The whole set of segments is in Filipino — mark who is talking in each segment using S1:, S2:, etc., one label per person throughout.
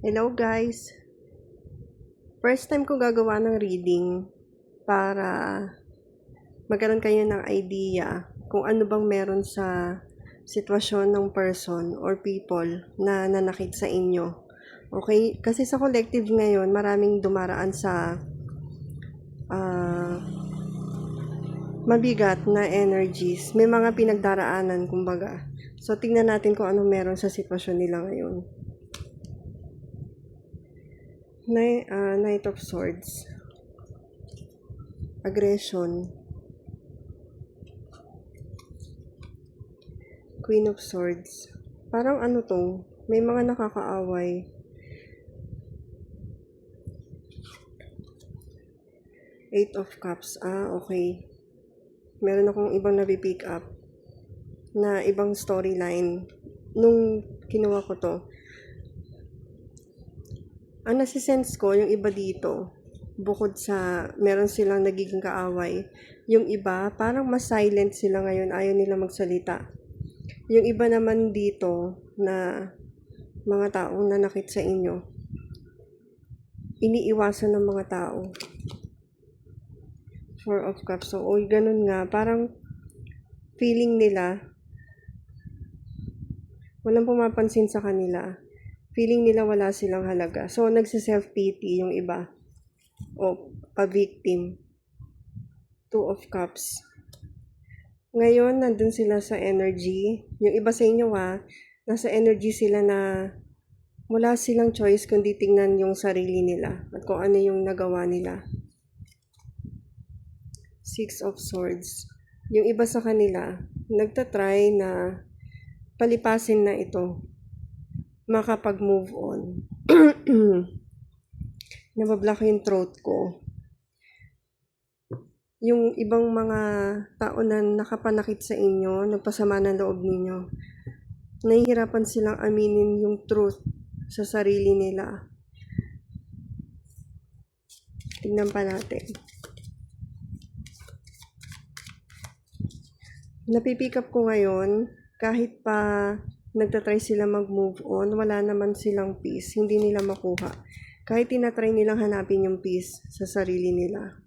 S1: Hello guys! First time ko gagawa ng reading para magkaroon kayo ng idea kung ano bang meron sa sitwasyon ng person or people na nanakit sa inyo. Okay? Kasi sa collective ngayon, maraming dumaraan sa mabigat na energies. May mga pinagdaraanan, kumbaga. So, tingnan natin kung ano meron sa sitwasyon nila ngayon. Knight of Swords. Aggression. Queen of Swords. Parang ano to, may mga nakakaaway. Eight of Cups. Okay. Meron akong ibang napipick up na ibang storyline nung kinuha ko to. Ang nasisense ko, yung iba dito, bukod sa meron silang nagiging kaaway, yung iba, parang mas silent sila ngayon, ayaw nila magsalita. Yung iba naman dito na mga taong nanakit sa inyo, iniiwasan ng mga tao. Four of Cups. So, ganun nga, parang feeling nila, walang pumapansin sa kanila. Feeling nila wala silang halaga. So, nagsi-self-pity yung iba. O, pa-victim. Two of Cups. Ngayon, nandun sila sa energy. Yung iba sa inyo nasa energy sila na wala silang choice kundi tingnan yung sarili nila at kung ano yung nagawa nila. Six of Swords. Yung iba sa kanila, nagtatry na palipasin na ito. Makapag-move on. Nabablock yung throat ko. Yung ibang mga tao na nakapanakit sa inyo, nagpasama ng loob ninyo, nahihirapan silang aminin yung truth sa sarili nila. Tingnan pa natin. Napipick up ko ngayon, kahit pa nagtatry sila mag-move on, wala naman silang peace, hindi nila makuha. Kahit tinatry nilang hanapin yung peace sa sarili nila.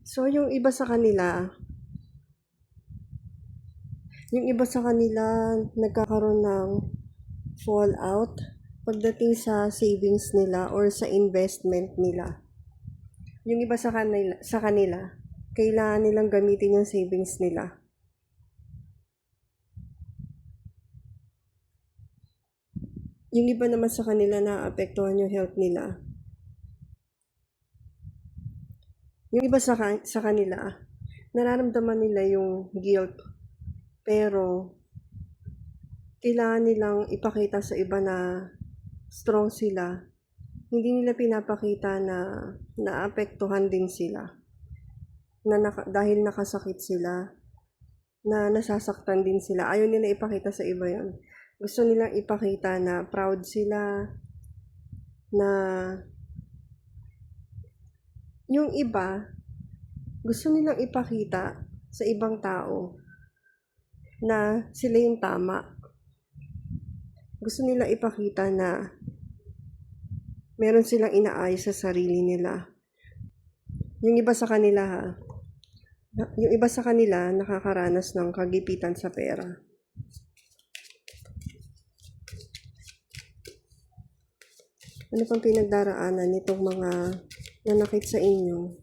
S1: So, yung iba sa kanila nagkakaroon ng fallout pagdating sa savings nila or sa investment nila. Yung iba sa kanila kailangan nilang gamitin yung savings nila. Yung iba naman sa kanila naapektuhan yung health nila. Yung iba sa kanila, nararamdaman nila yung guilt, pero kailangan nilang ipakita sa iba na strong sila. Hindi nila pinapakita na naapektuhan din sila. Dahil nakasakit sila, na nasasaktan din sila. Ayaw nila ipakita sa iba yon. Gusto nilang ipakita na proud sila, na yung iba, gusto nilang ipakita sa ibang tao na sila yung tama. Gusto nila ipakita na meron silang inaayos sa sarili nila. Yung iba sa kanila nakakaranas ng kagipitan sa pera. Ano pang pinagdaraanan nitong mga nanakit sa inyo?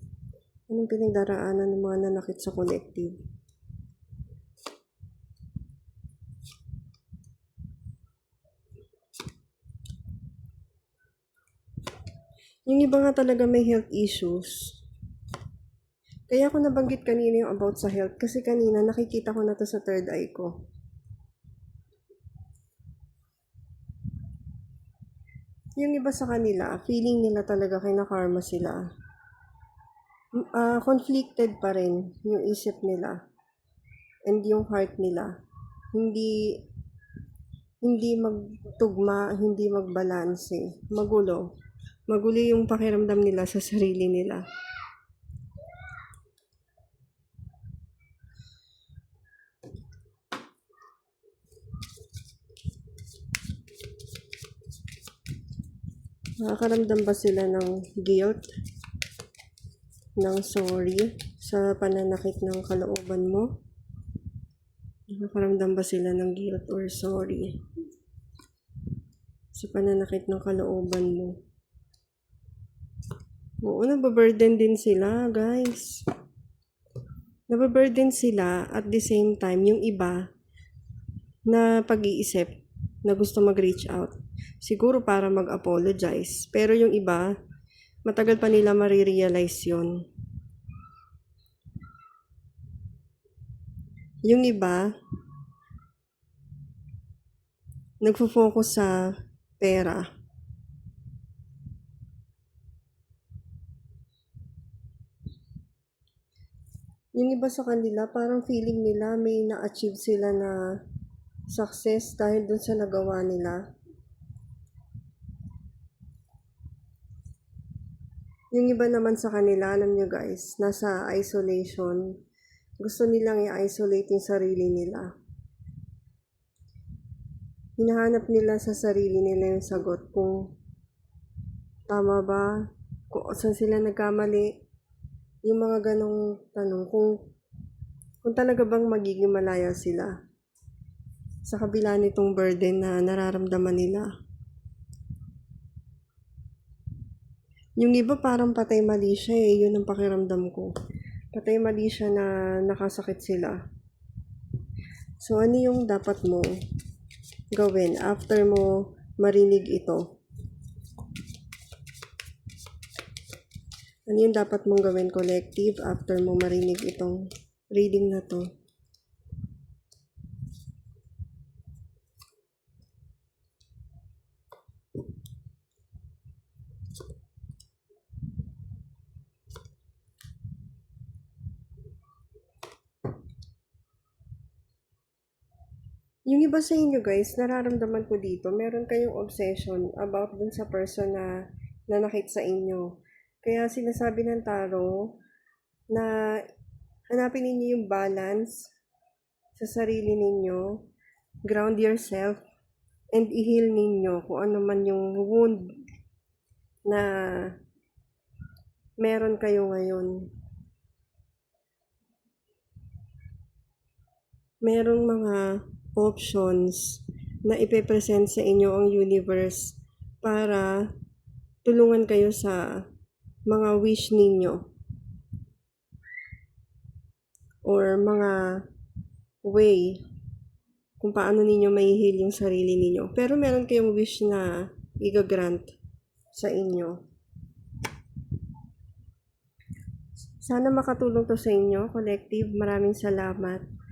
S1: Anong pinagdaraanan ng mga nanakit sa collective? Yung iba nga talaga may health issues. Kaya ako nabanggit kanina yung about sa health kasi kanina nakikita ko na to sa third eye ko. Yung iba sa kanila, feeling nila talaga kinakarma sila. conflicted pa rin yung isip nila and yung heart nila. Hindi hindi magtugma, hindi magbalanse. Magulo. Magulo yung pakiramdam nila sa sarili nila. Nakakaramdam ba sila ng guilt, ng sorry sa pananakit ng kalooban mo? Nakakaramdam ba sila ng guilt or sorry sa pananakit ng kalooban mo? Oo, nababurden din sila, guys. Nababurden sila at the same time yung iba na pag-iisip na gusto mag-reach out. Siguro para mag-apologize. Pero yung iba, matagal pa nila marirealize yun. Yung iba, nagfo-focus sa pera. Yung iba sa kanila, parang feeling nila may na-achieve sila na success dahil dun sa nagawa nila. Yung iba naman sa kanila, alam nyo guys, nasa isolation. Gusto nilang i-isolate yung sarili nila. Hinahanap nila sa sarili nila yung sagot kung tama ba, kung saan sila nagkamali. Yung mga ganong tanong, kung talaga bang magiging malaya sila sa kabila nitong burden na nararamdaman nila. Yung iba parang patay mali siya yun ang pakiramdam ko. Patay mali siya na nakasakit sila. So ano yung dapat mo gawin after mo marinig ito? Ano yung dapat mong gawin, collective, after mo marinig itong reading na to? Yung iba sa inyo guys, nararamdaman ko dito, meron kayong obsession about dun sa person na nanakit sa inyo. Kaya sinasabi ng tarot na hanapin ninyo yung balance sa sarili ninyo, ground yourself, and i-heal ninyo kung ano man yung wound na meron kayo ngayon. Merong mga options na ipepresent sa inyo ang universe para tulungan kayo sa mga wish ninyo or mga way kung paano ninyo mai-heal yung sarili ninyo. Pero meron kayong wish na i-grant sa inyo. Sana makatulong to sa inyo, collective. Maraming salamat.